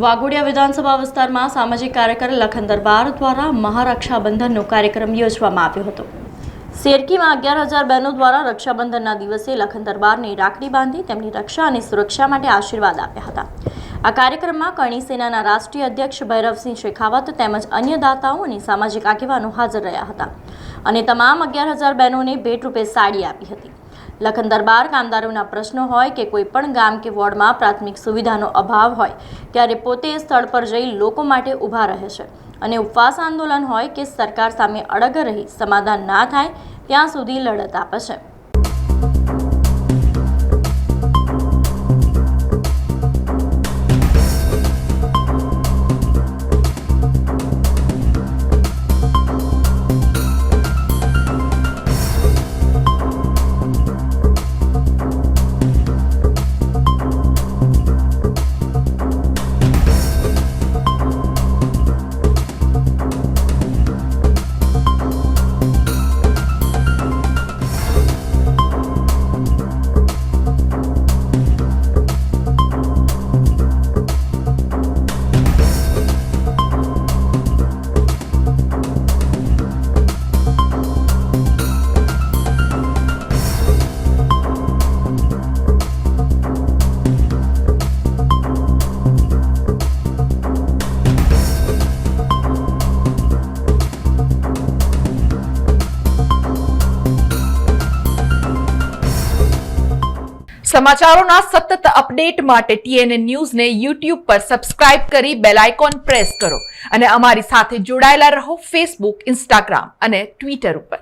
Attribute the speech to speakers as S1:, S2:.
S1: વાઘોડિયા વિધાનસભા વિસ્તારમાં સામાજિક કાર્યકર લખન દરબાર દ્વારા મહારક્ષાબંધનનો કાર્યક્રમ યોજવામાં આવ્યો હતો। શેરકીમાં 11,000 બહેનો દ્વારા રક્ષાબંધનના દિવસે લખન દરબારને રાખડી બાંધી તેમની રક્ષા અને સુરક્ષા માટે આશીર્વાદ આપ્યા હતા। આ કાર્યક્રમમાં કરણી સેનાના રાષ્ટ્રીય અધ્યક્ષ ભૈરવસિંહ શેખાવત તેમજ અન્ય દાતાઓ અને સામાજિક આગેવાનો હાજર રહ્યા હતા અને તમામ 11,000 બહેનોને ભેટ રૂપે સાડી આપી હતી। લખન દરબાર કામદારોના પ્રશ્નો હોય કે કોઈ પણ ગામ કે વોર્ડમાં પ્રાથમિક સુવિધાનો અભાવ હોય ત્યારે પોતે સ્થળ પર જઈ લોકો માટે ઊભા રહે છે અને ઉપવાસ આંદોલન હોય કે સરકાર સામે અડગ રહી સમાધાન ના થાય ત્યાં સુધી લડત આપે છે।
S2: સમાચારોના સતત અપડેટ માટે TNN ન્યૂઝને YouTube પર સબસ્ક્રાઇબ કરી બેલ આઇકોન પ્રેસ કરો અને અમારી સાથે જોડાયેલા રહો Facebook, Instagram અને Twitter ઉપર।